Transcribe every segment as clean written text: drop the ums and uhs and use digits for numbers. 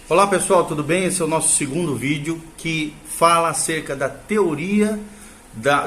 Olá pessoal, tudo bem? Esse é o nosso segundo vídeo que fala acerca da teoria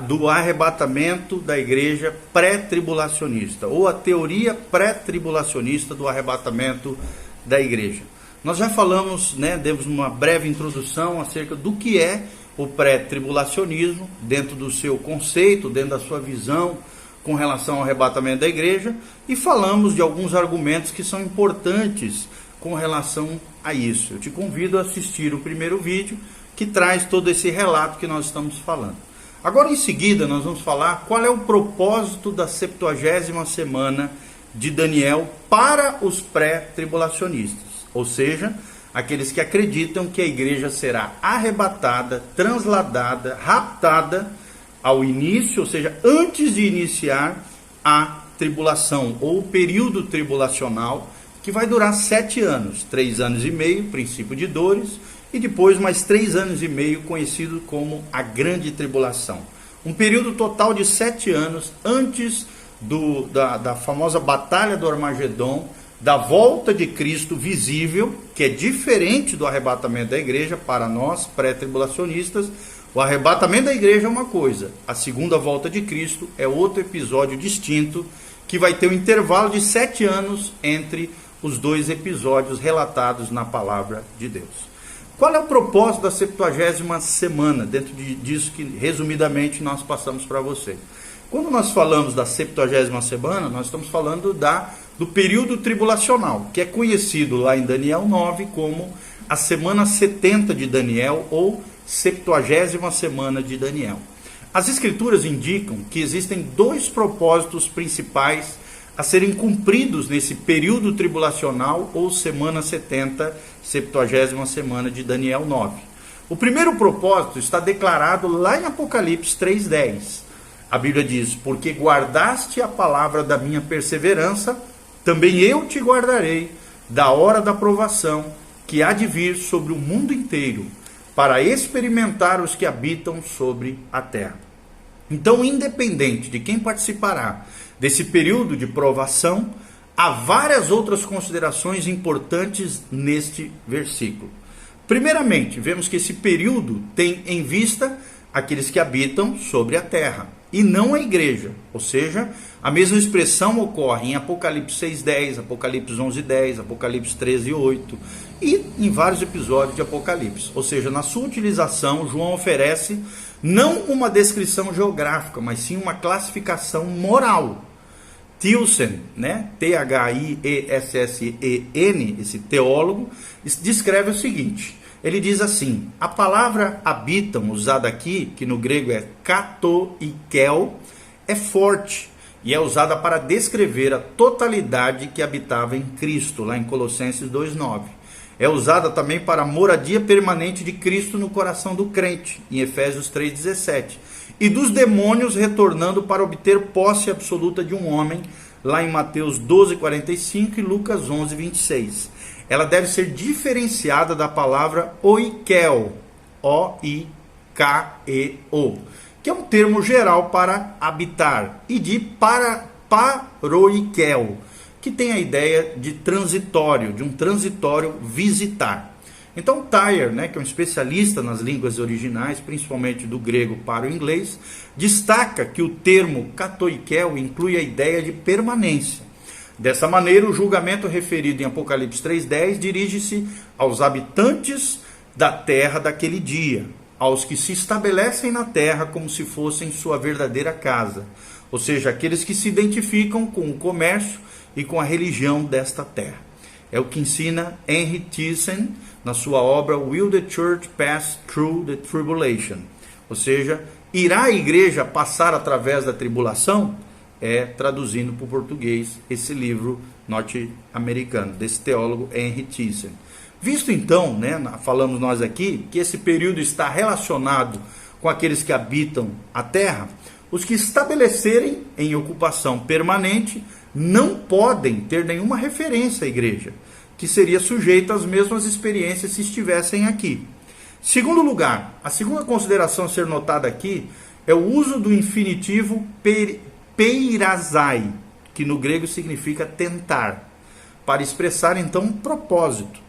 do arrebatamento da igreja pré-tribulacionista, ou a teoria pré-tribulacionista do arrebatamento da igreja. Nós já falamos, demos uma breve introdução acerca do que é o pré-tribulacionismo, dentro do seu conceito, dentro da sua visão com relação ao arrebatamento da igreja, e falamos de alguns argumentos que são importantes com relação a isso. Eu te convido a assistir o primeiro vídeo que traz todo esse relato que nós estamos falando. Agora em seguida nós vamos falar qual é o propósito da 70ª semana de Daniel para os pré-tribulacionistas, ou seja, aqueles que acreditam que a igreja será arrebatada, transladada, raptada ao início, ou seja, antes de iniciar a tribulação ou o período tribulacional, que vai durar 7 anos, 3 anos e meio, princípio de dores, e depois mais 3 anos e meio, conhecido como a grande tribulação. Um período total de 7 anos antes da famosa batalha do Armagedon, da volta de Cristo visível, que é diferente do arrebatamento da igreja para nós pré-tribulacionistas. O arrebatamento da igreja é uma coisa, a segunda volta de Cristo é outro episódio distinto, que vai ter um intervalo de 7 anos entre os dois episódios relatados na palavra de Deus. Qual é o propósito da 70ª semana, dentro disso que resumidamente nós passamos para você? Quando nós falamos da 70ª semana, nós estamos falando do período tribulacional, que é conhecido lá em Daniel 9 como a semana 70 de Daniel, ou 70ª semana de Daniel. As escrituras indicam que existem 2 propósitos principais a serem cumpridos nesse período tribulacional, ou semana 70, 70ª semana de Daniel 9. O primeiro propósito está declarado lá em Apocalipse 3:10. A Bíblia diz: porque guardaste a palavra da minha perseverança, também eu te guardarei da hora da provação que há de vir sobre o mundo inteiro, para experimentar os que habitam sobre a terra. Então, independente de quem participará desse período de provação, há várias outras considerações importantes neste versículo. Primeiramente, vemos que esse período tem em vista aqueles que habitam sobre a terra, e não a igreja. Ou seja, a mesma expressão ocorre em Apocalipse 6:10, Apocalipse 11:10, Apocalipse 13:8 e em vários episódios de Apocalipse. Ou seja, na sua utilização, João oferece não uma descrição geográfica, mas sim uma classificação moral. Tilson, Thiesen, esse teólogo, descreve o seguinte: ele diz assim: a palavra habitam, usada aqui, que no grego é katoikel, é forte e é usada para descrever a totalidade que habitava em Cristo, lá em Colossenses 2:9. É usada também para a moradia permanente de Cristo no coração do crente, em Efésios 3:17. E dos demônios retornando para obter posse absoluta de um homem, lá em Mateus 12:45 e Lucas 11:26. Ela deve ser diferenciada da palavra oikeo, O-I-K-E-O, que é um termo geral para habitar, e de paroikel, que tem a ideia de transitório, de um transitório visitar. Então Thayer, que é um especialista nas línguas originais, principalmente do grego para o inglês, destaca que o termo katoikel inclui a ideia de permanência. Dessa maneira, o julgamento referido em Apocalipse 3:10 dirige-se aos habitantes da terra daquele dia, aos que se estabelecem na terra como se fossem sua verdadeira casa, ou seja, aqueles que se identificam com o comércio e com a religião desta terra. É o que ensina Henry Thiesen na sua obra Will the Church Pass Through the Tribulation? Ou seja, irá a igreja passar através da tribulação? Traduzindo para o português esse livro norte-americano, desse teólogo Henry Thiesen. Visto então, falamos nós aqui, que esse período está relacionado com aqueles que habitam a terra, os que estabelecerem em ocupação permanente não podem ter nenhuma referência à igreja, que seria sujeita às mesmas experiências se estivessem aqui. Segundo lugar, a segunda consideração a ser notada aqui é o uso do infinitivo peirazai, que no grego significa tentar, para expressar então um propósito.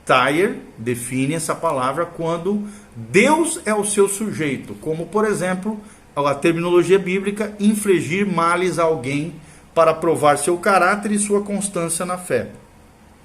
Tyre define essa palavra quando Deus é o seu sujeito, como por exemplo a terminologia bíblica, infligir males a alguém para provar seu caráter e sua constância na fé.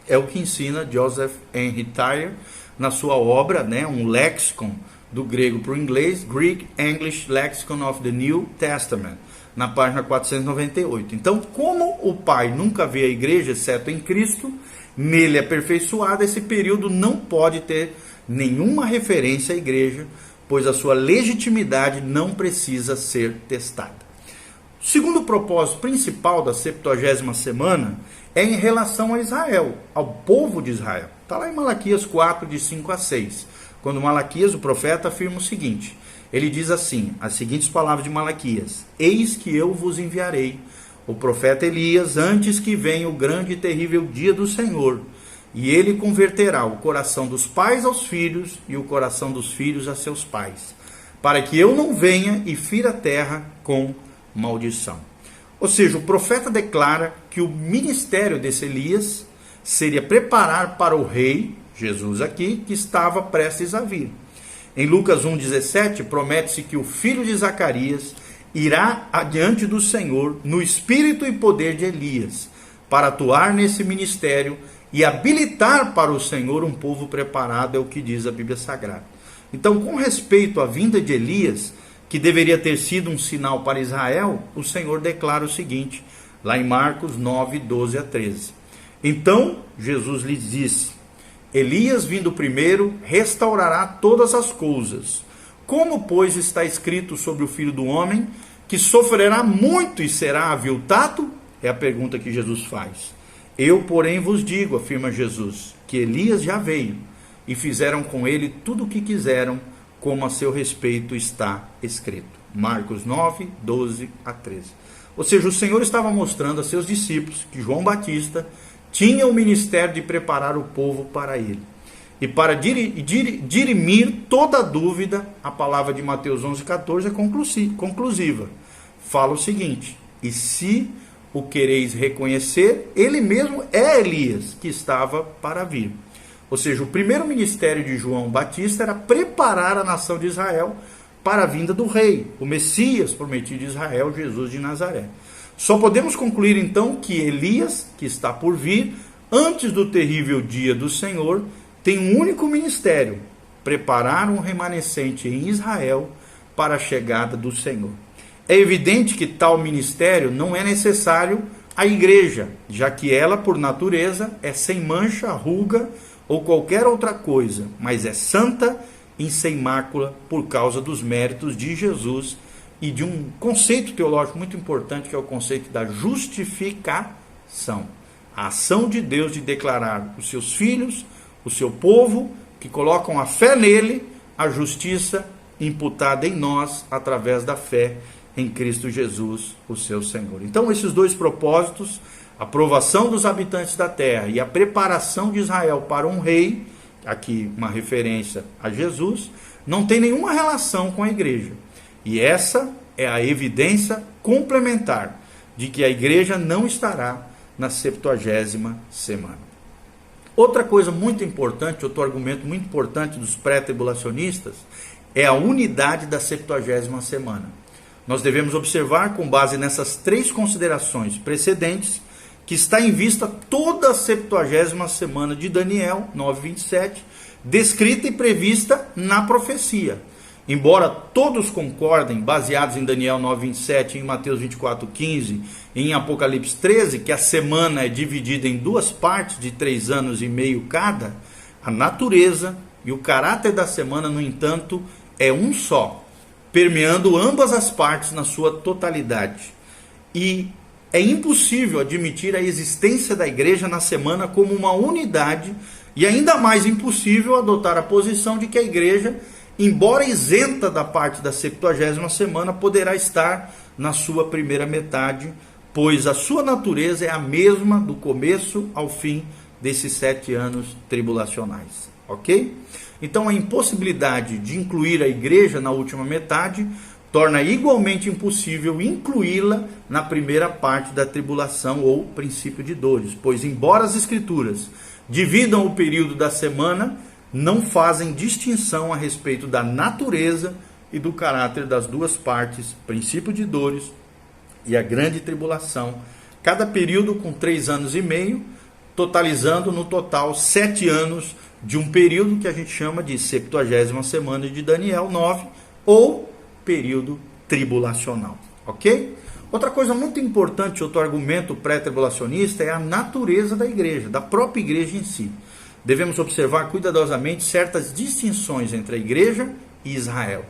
É o que ensina Joseph Henry Tyre na sua obra, né, um léxico do grego para o inglês, Greek English Lexicon of the New Testament, na página 498. Então, como o Pai nunca vê a igreja, exceto em Cristo, nele aperfeiçoada, esse período não pode ter nenhuma referência à igreja, pois a sua legitimidade não precisa ser testada. O segundo propósito principal da 70ª semana é em relação a Israel, ao povo de Israel. Está lá em Malaquias 4, de 5 a 6. Quando Malaquias, o profeta, afirma o seguinte, ele diz assim, as seguintes palavras de Malaquias: eis que eu vos enviarei o profeta Elias antes que venha o grande e terrível dia do Senhor, e ele converterá o coração dos pais aos filhos e o coração dos filhos a seus pais, para que eu não venha e fira a terra com maldição. Ou seja, o profeta declara que o ministério desse Elias seria preparar para o rei, Jesus aqui, que estava prestes a vir. Em Lucas 1,17, promete-se que o filho de Zacarias irá adiante do Senhor no espírito e poder de Elias, para atuar nesse ministério e habilitar para o Senhor um povo preparado, é o que diz a Bíblia Sagrada. Então, com respeito à vinda de Elias, que deveria ter sido um sinal para Israel, o Senhor declara o seguinte, lá em Marcos 9, 12 a 13. Então, Jesus lhes disse, Elias vindo primeiro, restaurará todas as coisas. Como, pois, está escrito sobre o Filho do Homem, que sofrerá muito e será aviltado? É a pergunta que Jesus faz. Eu, porém, vos digo, afirma Jesus, que Elias já veio, e fizeram com ele tudo o que quiseram, como a seu respeito está escrito. Marcos 9, 12 a 13. Ou seja, o Senhor estava mostrando a seus discípulos que João Batista tinha o ministério de preparar o povo para ele. E para dirimir toda dúvida, a palavra de Mateus 11, 14 é conclusiva. Fala o seguinte, e se o quereis reconhecer, ele mesmo é Elias, que estava para vir. Ou seja, o primeiro ministério de João Batista era preparar a nação de Israel para a vinda do rei, o Messias prometido de Israel, Jesus de Nazaré. Só podemos concluir então que Elias, que está por vir, antes do terrível dia do Senhor, tem um único ministério, preparar um remanescente em Israel para a chegada do Senhor. É evidente que tal ministério não é necessário à igreja, já que ela, por natureza, é sem mancha, ruga ou qualquer outra coisa, mas é santa e sem mácula por causa dos méritos de Jesus e de um conceito teológico muito importante, que é o conceito da justificação. A ação de Deus de declarar os seus filhos, o seu povo, que colocam a fé nele, a justiça imputada em nós através da fé em Cristo Jesus, o seu Senhor. Então, esses dois propósitos, a aprovação dos habitantes da terra e a preparação de Israel para um rei, aqui uma referência a Jesus, não tem nenhuma relação com a igreja. E essa é a evidência complementar de que a igreja não estará na 70ª semana. Outra coisa muito importante, outro argumento muito importante dos pré-tribulacionistas, é a unidade da 70ª semana. Nós devemos observar, com base nessas três considerações precedentes, que está em vista toda a 70ª semana de Daniel 9:27, descrita e prevista na profecia. Embora todos concordem, baseados em Daniel 9:27, em Mateus 24:15, em Apocalipse 13, que a semana é dividida em duas partes de 3 anos e meio cada, a natureza e o caráter da semana, no entanto, é um só, permeando ambas as partes na sua totalidade. E é impossível admitir a existência da igreja na semana como uma unidade, e ainda mais impossível adotar a posição de que a igreja, embora isenta da parte da 70ª semana, poderá estar na sua primeira metade, pois a sua natureza é a mesma do começo ao fim desses 7 anos tribulacionais. Ok? Então a impossibilidade de incluir a igreja na última metade torna igualmente impossível incluí-la na primeira parte da tribulação ou princípio de dores, pois embora as escrituras dividam o período da semana, não fazem distinção a respeito da natureza e do caráter das duas partes, princípio de dores e a grande tribulação, cada período com 3 anos e meio, totalizando no total 7 anos de um período que a gente chama de 70ª semana de Daniel 9, ou período tribulacional, ok? Outra coisa muito importante, outro argumento pré-tribulacionista, é a natureza da igreja, da própria igreja em si. Devemos observar cuidadosamente certas distinções entre a igreja e Israel,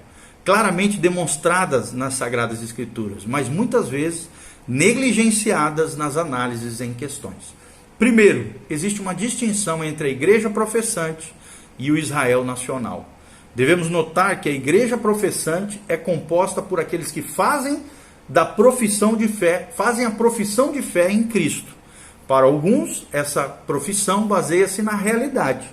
claramente demonstradas nas Sagradas Escrituras, mas muitas vezes negligenciadas nas análises em questões. Primeiro, existe uma distinção entre a igreja professante e o Israel nacional. Devemos notar que a igreja professante é composta por aqueles que fazem a profissão de fé em Cristo. Para alguns, essa profissão baseia-se na realidade,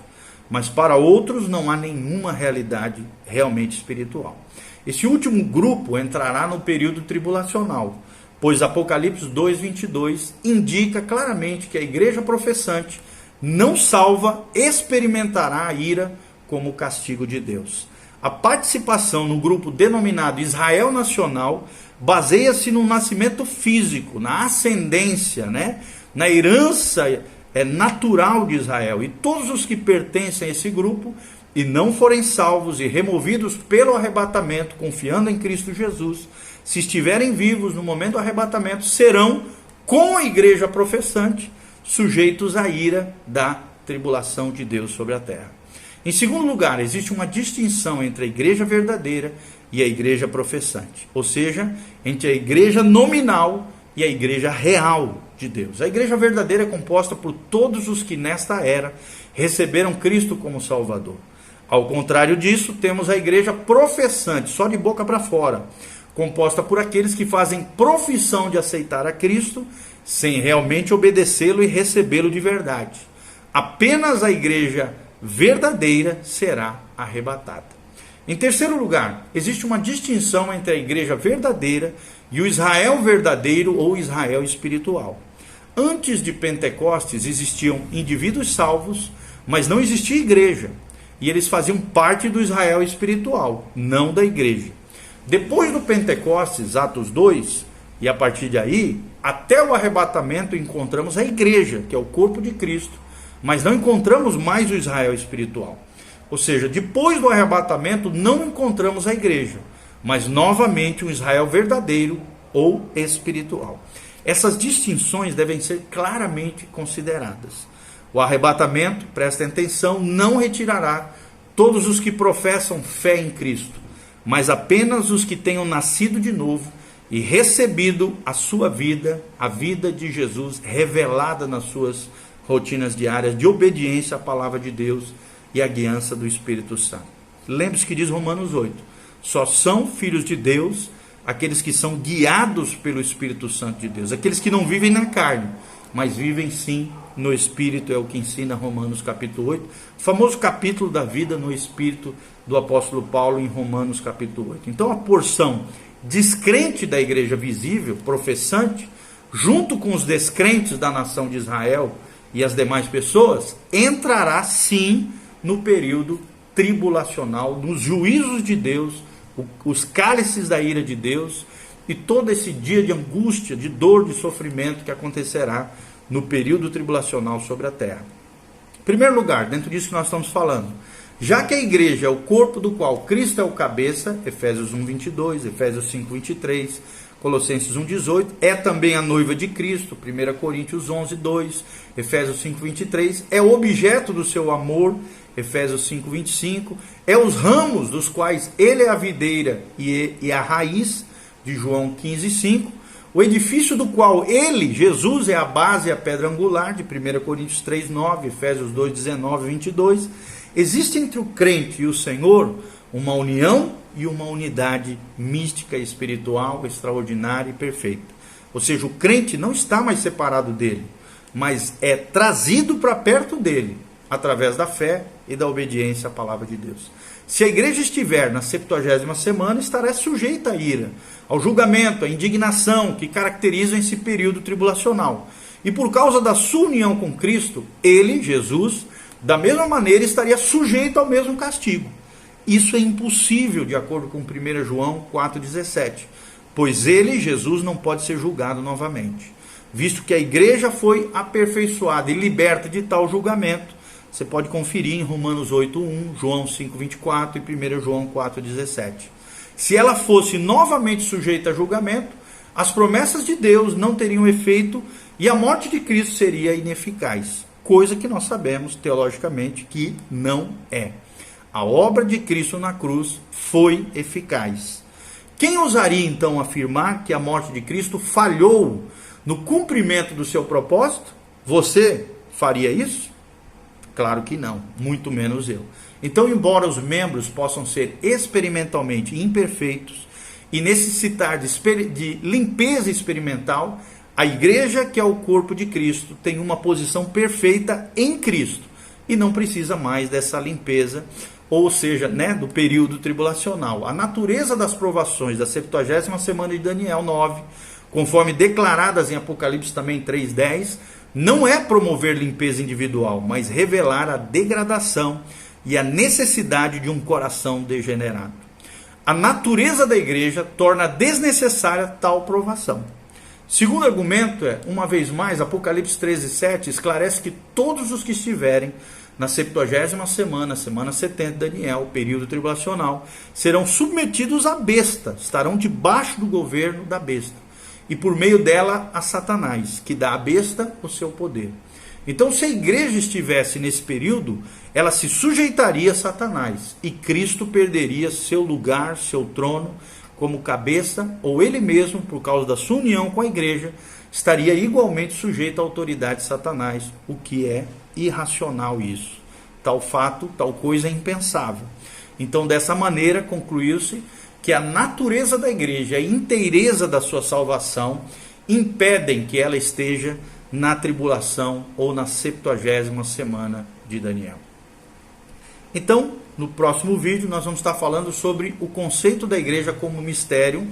mas para outros não há nenhuma realidade realmente espiritual. Esse último grupo entrará no período tribulacional, pois Apocalipse 2:22 indica claramente que a igreja professante não salva experimentará a ira como castigo de Deus. A participação no grupo denominado Israel Nacional baseia-se no nascimento físico, na ascendência, na herança natural de Israel. E todos os que pertencem a esse grupo e não forem salvos e removidos pelo arrebatamento, confiando em Cristo Jesus, se estiverem vivos no momento do arrebatamento, serão, com a igreja professante, sujeitos à ira da tribulação de Deus sobre a terra. Em segundo lugar, existe uma distinção entre a igreja verdadeira e a igreja professante, ou seja, entre a igreja nominal e a igreja real de Deus. A igreja verdadeira é composta por todos os que nesta era receberam Cristo como Salvador. Ao contrário disso, temos a igreja professante, só de boca para fora, composta por aqueles que fazem profissão de aceitar a Cristo, sem realmente obedecê-lo e recebê-lo de verdade. Apenas a igreja verdadeira será arrebatada. Em terceiro lugar, existe uma distinção entre a igreja verdadeira e o Israel verdadeiro ou Israel espiritual. Antes de Pentecostes existiam indivíduos salvos, mas não existia igreja, e eles faziam parte do Israel espiritual, não da igreja. Depois do Pentecostes, Atos 2, e a partir de aí, até o arrebatamento encontramos a igreja, que é o corpo de Cristo, mas não encontramos mais o Israel espiritual. Ou seja, depois do arrebatamento não encontramos a igreja, mas novamente um Israel verdadeiro ou espiritual. Essas distinções devem ser claramente consideradas. O arrebatamento, prestem atenção, não retirará todos os que professam fé em Cristo, mas apenas os que tenham nascido de novo e recebido a sua vida, a vida de Jesus revelada nas suas rotinas diárias de obediência à palavra de Deus e à guiança do Espírito Santo. Lembre-se que diz Romanos 8, só são filhos de Deus aqueles que são guiados pelo Espírito Santo de Deus, aqueles que não vivem na carne, mas vivem sim no Espírito, é o que ensina Romanos capítulo 8, o famoso capítulo da vida no Espírito do apóstolo Paulo em Romanos capítulo 8. Então a porção descrente da igreja visível, professante, junto com os descrentes da nação de Israel e as demais pessoas, entrará sim no período tribulacional, nos juízos de Deus, os cálices da ira de Deus e todo esse dia de angústia, de dor, de sofrimento que acontecerá no período tribulacional sobre a terra. Em primeiro lugar, dentro disso que nós estamos falando, já que a igreja é o corpo do qual Cristo é o cabeça, Efésios 1:22, Efésios 5:23, Colossenses 1:18, é também a noiva de Cristo, 1 Coríntios 11:2, Efésios 5:23, é o objeto do seu amor, Efésios 5:25, é os ramos dos quais ele é a videira e a raiz, de João 15:5, o edifício do qual ele, Jesus, é a base e a pedra angular, de 1 Coríntios 3:9, Efésios 2:19 e 22, existe entre o crente e o Senhor uma união e uma unidade mística, espiritual, extraordinária e perfeita. Ou seja, o crente não está mais separado dele, mas é trazido para perto dele, através da fé e da obediência à palavra de Deus. Se a igreja estiver na 70ª semana, estará sujeita à ira, ao julgamento, à indignação que caracterizam esse período tribulacional. E por causa da sua união com Cristo, ele, Jesus, da mesma maneira estaria sujeito ao mesmo castigo. Isso é impossível, de acordo com 1 João 4,17, pois ele, Jesus, não pode ser julgado novamente. Visto que a igreja foi aperfeiçoada e liberta de tal julgamento, você pode conferir em Romanos 8,1, João 5,24 e 1 João 4,17. Se ela fosse novamente sujeita a julgamento, as promessas de Deus não teriam efeito e a morte de Cristo seria ineficaz, coisa que nós sabemos teologicamente que não é. A obra de Cristo na cruz foi eficaz. Quem ousaria então afirmar que a morte de Cristo falhou no cumprimento do seu propósito? Você faria isso? Claro que não, muito menos eu. Então, embora os membros possam ser experimentalmente imperfeitos e necessitar de limpeza experimental, a igreja, que é o corpo de Cristo, tem uma posição perfeita em Cristo e não precisa mais dessa limpeza, ou seja, do período tribulacional. A natureza das provações da 70ª semana de Daniel 9, conforme declaradas em Apocalipse também 3:10, não é promover limpeza individual, mas revelar a degradação e a necessidade de um coração degenerado. A natureza da igreja torna desnecessária tal provação. Segundo argumento uma vez mais, Apocalipse 13:7 esclarece que todos os que estiverem na 70ª semana, semana 70 de Daniel, período tribulacional, serão submetidos à besta, estarão debaixo do governo da besta, e por meio dela a Satanás, que dá à besta o seu poder. Então, se a igreja estivesse nesse período, ela se sujeitaria a Satanás, e Cristo perderia seu lugar, seu trono, como cabeça, ou ele mesmo, por causa da sua união com a igreja, estaria igualmente sujeito à autoridade de Satanás, o que é irracional isso. Tal fato, tal coisa é impensável. Então, dessa maneira, concluiu-se que a natureza da igreja, a inteireza da sua salvação, impedem que ela esteja na tribulação ou na 70ª semana de Daniel. Então, no próximo vídeo, nós vamos estar falando sobre o conceito da igreja como mistério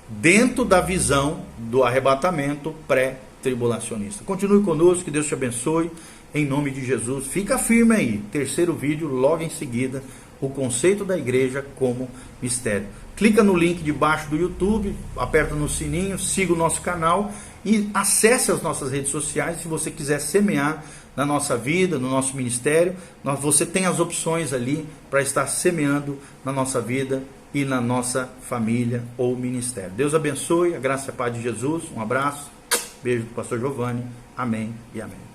dentro da visão do arrebatamento pré-tribulacionista. Continue conosco, que Deus te abençoe, em nome de Jesus. Fica firme aí, terceiro vídeo, logo em seguida, o conceito da igreja como mistério. Clica no link debaixo do YouTube, aperta no sininho, siga o nosso canal e acesse as nossas redes sociais. Se você quiser semear na nossa vida, no nosso ministério, você tem as opções ali para estar semeando na nossa vida e na nossa família ou ministério. Deus abençoe, a graça e a paz de Jesus. Um abraço, beijo do pastor Giovanni. Amém e amém.